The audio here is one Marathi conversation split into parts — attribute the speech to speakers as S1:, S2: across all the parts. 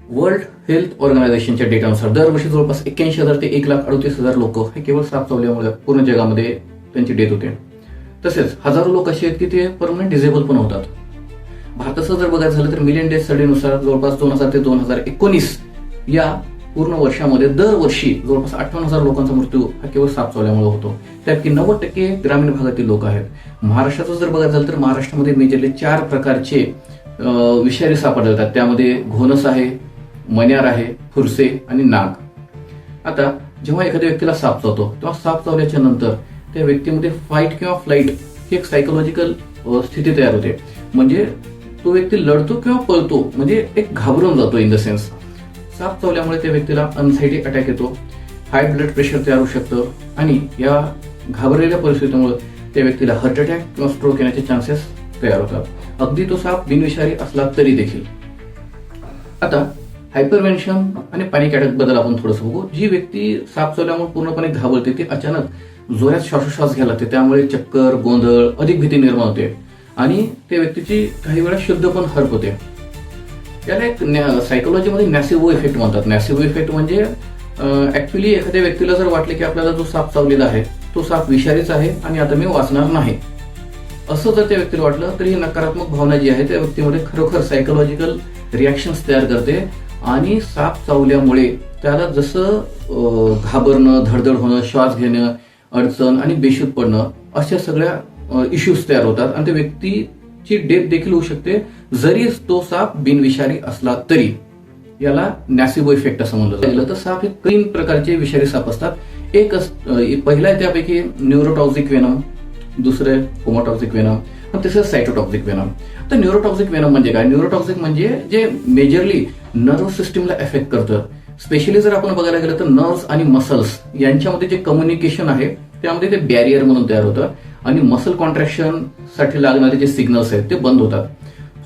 S1: वर्ल्ड हेल्थ ऑर्गनायझेशनच्या डेटानुसार दरवर्षी जवळपास 81,000 ते 1,38,000 लोक हे केवळ साप चावल्यामुळे पूर्ण जगामध्ये त्यांची डेथ होते. तसेच हजारो लोक असे आहेत की ते परमनंट डिझेबल पण होतात. भारताचं जर बघायचं झालं तर मिलियन डेथ स्टडीनुसार जवळपास 2000 ते 2019 या पूर्ण वर्षामध्ये दरवर्षी जवळपास 58,000 लोकांचा मृत्यू हा केवळ साप चावल्यामुळे होतो. त्यात की 90% ग्रामीण भागातील लोक आहेत. महाराष्ट्राचं जर बघायचं झालं तर महाराष्ट्रामध्ये मेजरली 4 प्रकारचे विषारी साप आढळतात. त्यामध्ये घोणस आहे, मण्यार आहे, फुरसे आणि नाग. आता जेव्हा एखाद्या व्यक्तीला साप चावतो तेव्हा साप चावल्याच्या नंतर त्या व्यक्तीमध्ये फाईट किंवा फ्लाईट ही एक सायकोलॉजिकल स्थिती तयार होते. म्हणजे तो व्यक्ती लढतो किंवा पळतो, म्हणजे एक घाबरून जातो. इन द सेन्स साप चावल्यामुळे त्या व्यक्तीला अनझायटी अटॅक येतो, हाय ब्लड प्रेशर तयार होऊ शकतं आणि या घाबरलेल्या परिस्थितीमुळे त्या व्यक्तीला हार्ट अटॅक किंवा स्ट्रोक येण्याचे चान्सेस तयार होतात. अगदी तो साप बिनविषारी असला तरी देखील. आता हायपरवेन्शन आणि पॅनिक अटॅक बद्दल आपण थोडंसं बघू. जी व्यक्ती साप चावल्यामुळे पूर्णपणे घाबरते ती अचानक जोरात श्वासोश्वास घ्यायला लागते. त्यामुळे चक्कर, गोंधळ, अधिक भीती निर्माण होते आणि त्या व्यक्तीची काही वेळा शुद्ध पण हरप होते. याला एक सायकोलॉजीमध्ये नॅसिवो इफेक्ट म्हणतात. नॅसिवो इफेक्ट म्हणजे ऍक्च्युली एखाद्या व्यक्तीला जर वाटले की आपल्याला जो साप चावलेला आहे तो साप विषारीच आहे आणि आता मी वाचणार नाही, असं जर त्या व्यक्तीला वाटलं तरी ही नकारात्मक भावना जी आहे त्या व्यक्तीमध्ये खरोखर सायकोलॉजिकल रिॲक्शन्स तयार करते आणि साप चावल्यामुळे त्याला जसं घाबरणं, धडधड होणं, श्वास घेणं, अडचण आणि बेशुद्ध पडणं अशा सगळ्या इश्यूज तयार होतात आणि त्या व्यक्तीची डेथ देखील होऊ शकते जरी तो साप बिनविषारी असला तरी. याला नॅसिबो इफेक्ट असं म्हणलं गेलं. तर साप हे 3 प्रकारचे विषारी साप असतात. एक पहिला आहे त्यापैकी न्यूरोटॉक्सिक वेनम, दुसरं आहे होमोटॉक्सिक वेनम आणि तिसरं सायटोटॉक्सिक वेनम. तर न्यूरोटॉक्सिक वेनम म्हणजे काय? न्यूरोटॉक्सिक म्हणजे जे मेजरली नर्व्ह सिस्टीमला एफेक्ट करतं. स्पेशली जर आपण बघायला गेलं तर नर्व्स आणि मसल्स यांच्यामध्ये जे कम्युनिकेशन आहे त्यामध्ये ते बॅरियर म्हणून तयार होतं आणि मसल कॉन्ट्रॅक्शन साठी लागणारे जे सिग्नल्स आहेत ते बंद होतात.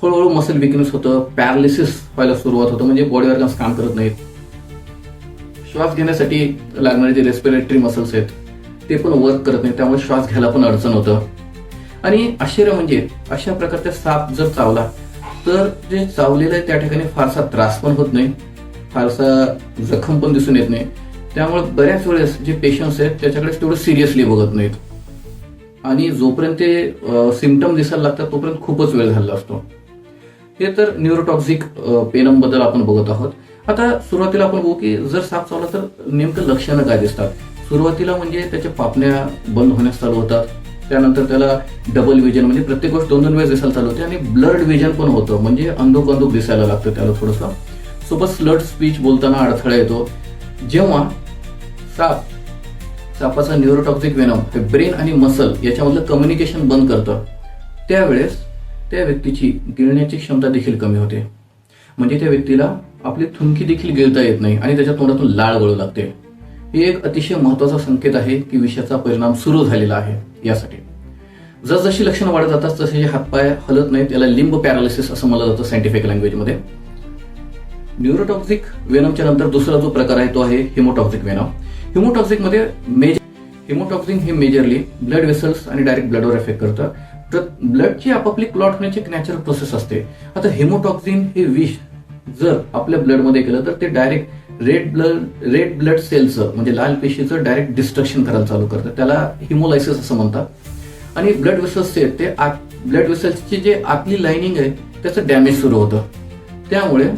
S1: हळूहळू मसल विकनेस होतं, पॅरालिसिस व्हायला सुरुवात होतं, म्हणजे बॉडी ऑर्गन्स काम करत नाहीत. श्वास घेण्यासाठी लागणारे जे रेस्पिरेटरी मसल्स आहेत ते पण वर्क करत नाहीत, त्यामुळे श्वास घ्यायला पण अडचण होतं. आणि आश्चर्य म्हणजे अशा प्रकारचा साप जर चावला तर जे चावलेलं आहे त्या ठिकाणी फारसा त्रास पण होत नाही, फारसा जखम पण दिसून येत नाही. त्यामुळे बऱ्याच वेळेस जे पेशंट्स आहेत त्याच्याकडे तेवढं सिरियसली बघत नाहीत आणि जोपर्यंत ते सिम्पटम दिसायला लागतात तोपर्यंत खूपच वेळ झालेला असतो. हे तर न्यूरोटॉक्सिक पेनम बद्दल आपण बघत आहोत. आता सुरुवातीला आपण बघू की जर साप चावला तर नेमकं लक्षणं काय दिसतात. सुरुवातीला म्हणजे त्याच्या पापण्या बंद होण्यास चालू होतात, त्यानंतर त्याला डबल विजन म्हणजे प्रत्येक गोष्ट 2-2 वेळेस दिसायला चालू होते आणि ब्लड विजन पण होतं, म्हणजे अंधोक दिसायला लागतं त्याला थोडंसं. सोबत स्लर्ड स्पीच बोलताना अडथळा येतो. जेव्हा सापाचा न्यूरोटॉक्सिक वेनम हे ब्रेन आणि मसल याच्यामधलं कम्युनिकेशन बंद करतं, त्यावेळेस त्या व्यक्तीची गिळण्याची क्षमता देखील कमी होते. म्हणजे त्या व्यक्तीला आपली थुंकी देखील गिळता येत नाही आणि त्याच्या तोंडातून लाळ गळू लागते. हे एक अतिशय महत्वाचा संकेत आहे की विषाचा परिणाम सुरू झालेला आहे. यासाठी जसजशी लक्षणं वाढत जातात तसे हातपाय हलत नाहीत, याला लिंब पॅरालिसिस असं म्हणलं जातं सायंटिफिक लँग्वेजमध्ये. न्यूरोटॉक्सिक वेनमच्या नंतर दुसरा जो प्रकार आहे तो आहे हिमोटॉक्सिक वेनम. हिमोटॉक्सिक हे मेजरली ब्लड वेसल्स आणि डायरेक्ट ब्लडवर इफेक्ट करतं. तर ब्लडची आपापली क्लॉट होण्याची एक नॅचरल प्रोसेस असते. आता हिमोटॉक्सिन हे विष जर आपल्या ब्लडमध्ये गेलं तर ते डायरेक्ट रेड ब्लड सेलचं म्हणजे लाल पेशीचं डायरेक्ट डिस्ट्रक्शन करायला चालू करतं. त्याला हिमोलायसिस असं म्हणतात. आणि ब्लड वेसल्स आहेत ते ब्लड वेसल्सची जे आतली लाइनिंग आहे त्याचं डॅमेज सुरू होतं. त्यामुळे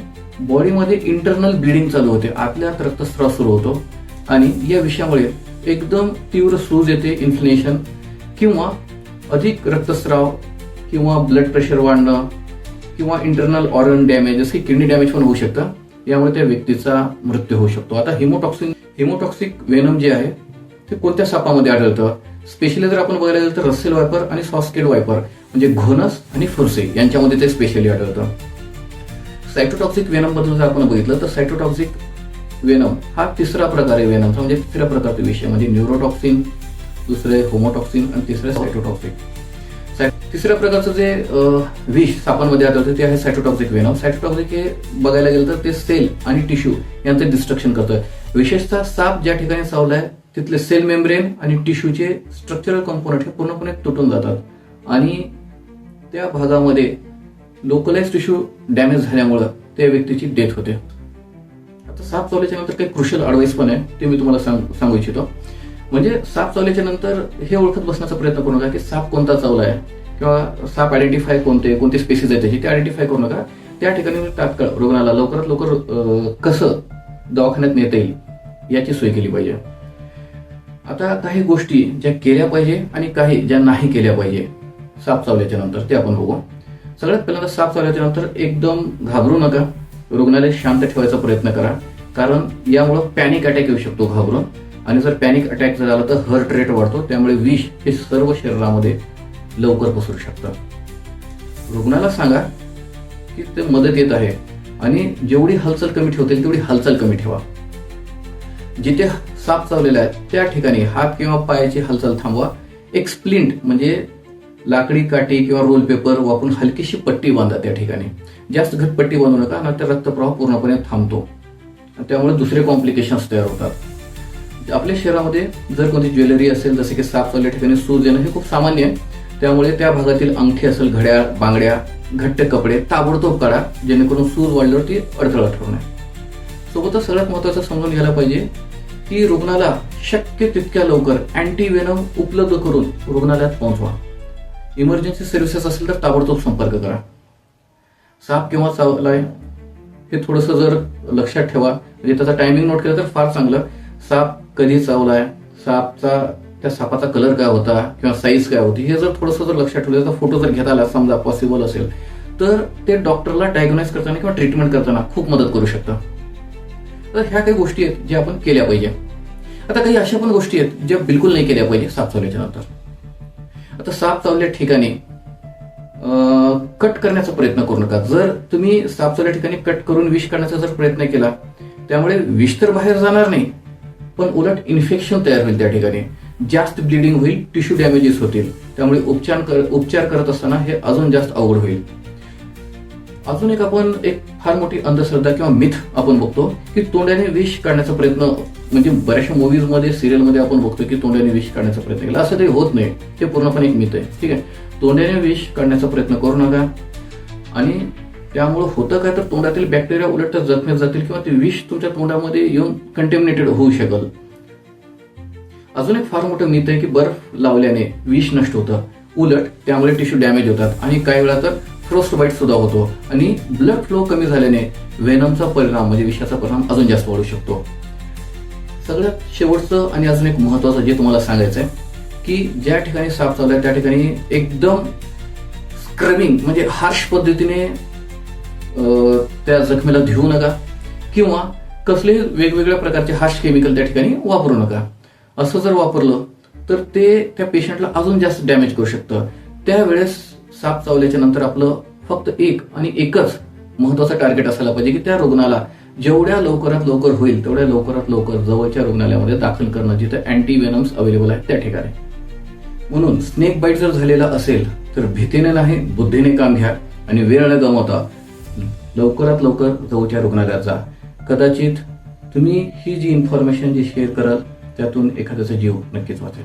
S1: बॉडीमध्ये इंटरनल ब्लिडिंग चालू होते, आतल्यात रक्तस्राव सुरू होतो आणि या विषयामुळे एकदम तीव्र सूज येते, इन्फ्लेमेशन किंवा अधिक रक्तस्राव किंवा ब्लड प्रेशर वाढणं किंवा इंटरनल ऑर्गन डॅमेज जसे किडनी डॅमेज पण होऊ शकतं. यामुळे त्या व्यक्तीचा मृत्यू होऊ शकतो. आता हिमोटॉक्सिक वेनम जे आहे ते कोणत्या सापामध्ये आढळतं? स्पेशली जर आपण बघायला गेलं तर रसेल वायपर आणि सॉस्केड वायपर म्हणजे घोणस आणि फुरसे यांच्यामध्ये ते स्पेशली आढळतं. सायटोटॉक्सिक वेनम बद्दल जर आपण बघितलं तर सायटोटॉक्सिक वेनम हा तिसरा प्रकार आहे वेनमचा, म्हणजे तिसऱ्या प्रकारचा विषय म्हणजे न्यूरोटॉक्सिन, दुसरे होमोटॉक्सिन आणि तिसरे सायटोटॉक्सिक. तिसऱ्या प्रकारचं जे विष सापांमध्ये आढळतं ते आहे सायटोटॉक्सिक वेनम. सायटोटॉक्सिक हे बघायला गेलं तर ते सेल आणि टिश्यू यांचं डिस्ट्रक्शन करतं. विशेषतः साप ज्या ठिकाणी चावलाय तिथले सेल मेम्ब्रेन आणि टिश्यूचे स्ट्रक्चरल कंपोनंट हे पूर्णपणे तुटून जातात आणि त्या भागामध्ये लोकलाइज टिश्यू डॅमेज झाल्यामुळं त्या व्यक्तीची डेथ होते. साप चावल्याच्या नंतर काही क्रुशियल ॲडवाइस पण आहे, ते मी तुम्हाला सांगू इच्छितो. म्हणजे साप चावल्याच्या नंतर हे ओळखत बसण्याचा प्रयत्न करू नका की साप कोणता चावलाय किंवा साप आयडेंटिफाय कोणते स्पेसिस आहे त्याची, ते आयडेंटिफाय करू नका. त्या ठिकाणी तात्काळ रुग्णाला लवकरात लवकर कसं दवाखान्यात नेता येईल याची सोय केली पाहिजे. आता काही गोष्टी ज्या केल्या पाहिजे आणि काही ज्या नाही केल्या पाहिजे साप चावल्याच्या नंतर, ते आपण बघू. सगळ्यात पहिल्यांदा साप चावल्याच्या नंतर एकदम घाबरू नका, रुग्णाला शांत ठेवायचा प्रयत्न करा, कारण यामुळे पॅनिक अटॅक येऊ शकतो घाबरून. आणि जर पॅनिक अटॅक झाला तर हार्ट रेट वाढतो, त्यामुळे विष हे सर्व शरीरामध्ये लवकर पसरू शकतं. रुग्णाला सांगा की ते मदत येत आहे आणि जेवढी हालचाल कमी ठेवता येईल तेवढी हालचाल कमी ठेवा. जिथे साप चावलेला आहे त्या ठिकाणी हात किंवा पायाची हालचाल थांबवा. एक स्प्लिंट म्हणजे लाकडी काठी किंवा रोल पेपर वापरून हलकीशी पट्टी बांधा त्या ठिकाणी. जास्त घट पट्टी बांधू नका, नाहीतर रक्तप्रवाह पूर्णपणे थांबतो, त्यामुळे दुसरे कॉम्प्लिकेशन्स तयार होतात. आपल्या शरीरामध्ये जर कोणती ज्वेलरी असेल, जसे की साप चावल्या ठिकाणी सूज येणं हे खूप सामान्य आहे, त्यामुळे त्या भागातील अंगठी असेल, घड्याळ, बांगड्या, घट्ट कपडे ताबडतोब काढा, जेणेकरून सूज वाढल्यावर ती अडथळा ठरू नये. सोबतच सगळ्यात महत्त्वाचं समजून घ्यायला पाहिजे की रुग्णाला शक्य तितक्या लवकर अँटीवेनम उपलब्ध करून रुग्णालयात पोहोचवा. इमर्जन्सी सर्व्हिसेस असेल तर ताबडतोब संपर्क करा. साप केव्हा चावलाय हे थोडंसं जर लक्षात ठेवा, म्हणजे त्याचा टायमिंग नोट केलं तर फार चांगलं. साप कधी चावलाय, त्या सापाचा कलर काय होता किंवा साईज काय होती हे जर थोडंसं जर लक्षात ठेवलं, त्याचा फोटो जर घेता आला समजा पॉसिबल असेल तर ते डॉक्टरला डायग्नोज करताना किंवा ट्रीटमेंट करताना खूप मदत करू शकतं. तर ह्या काही गोष्टी आहेत ज्या आपण केल्या पाहिजे. आता काही अशा पण गोष्टी आहेत ज्या बिलकुल नाही केल्या पाहिजे साप चावल्याच्या नंतर. आता साप चावल्या ठिकाणी कट करण्याचा प्रयत्न करू नका. जर तुम्ही साप चावल्या ठिकाणी कट करून विष काढण्याचा जर प्रयत्न केला, त्यामुळे विष तर बाहेर जाणार नाही, पण उलट इन्फेक्शन तयार होईल, त्या ठिकाणी जास्त ब्लिडिंग होईल, टिश्यू डॅमेजेस होतील, त्यामुळे उपचार करत असताना हे अजून जास्त अवघड होईल. अजून एक फार मोठी अंधश्रद्धा किंवा मिथ आपण बघतो की तोंडाने विष काढण्याचा प्रयत्न, म्हणजे बऱ्याचशा मूव्हीज मध्ये, सिरियलमध्ये आपण बघतो की तोंडाने विष काढण्याचा प्रयत्न केला. असं काही होत नाही, ते पूर्णपणे एक मिथ आहे. ठीक आहे, तोंडाने विष काढण्याचा प्रयत्न करू नका. आणि त्यामुळे होतं काय तर तोंडातील बॅक्टेरिया उलट जखमेत जातील किंवा ते विष तुमच्या तोंडामध्ये येऊन कंटेमिनेटेड होऊ शकेल. अजून एक फार मोठं मिथ आहे की बर्फ लावल्याने विष नष्ट होतं. उलट त्यामुळे टिश्यू डॅमेज होतात आणि काही वेळा तर फ्रोस्ट बाईट सुद्धा होतो आणि ब्लड फ्लो कमी झाल्याने वेनमचा परिणाम म्हणजे विषाचा परिणाम अजून जास्त वाढू शकतो. सगळ्यात शेवटचं आणि अजून एक महत्वाचं जे तुम्हाला सांगायचं आहे की ज्या ठिकाणी साप चावलाय त्या ठिकाणी एकदम स्क्रबिंग म्हणजे हार्श पद्धतीने त्या जखमेला धिवू नका किंवा कसलेही वेगवेगळ्या प्रकारचे हार्श केमिकल त्या ठिकाणी वापरू नका. असं जर वापरलं तर ते त्या पेशंटला अजून जास्त डॅमेज करू शकतं. त्यावेळेस साप चावल्याच्या नंतर आपलं फक्त एकच महत्वाचं टार्गेट असायला पाहिजे की त्या रुग्णाला जेवढ्या लवकरात लवकर होईल तेवढ्या लवकरात लवकर जवळच्या रुग्णालयामध्ये दाखल करणं, जिथे अँटीवेनम्स अवेलेबल आहेत त्या ठिकाणी. म्हणून स्नेक बाईट जर झालेला असेल तर भीतीने नाही, बुद्धीने काम घ्या आणि वेळ न गमावता लवकरात लवकर जवळच्या रुग्णालयात जा. कदाचित तुम्ही ही जी इन्फॉर्मेशन जी शेअर कराल त्यातून एखाद्याचा जीव नक्कीच वाचेल.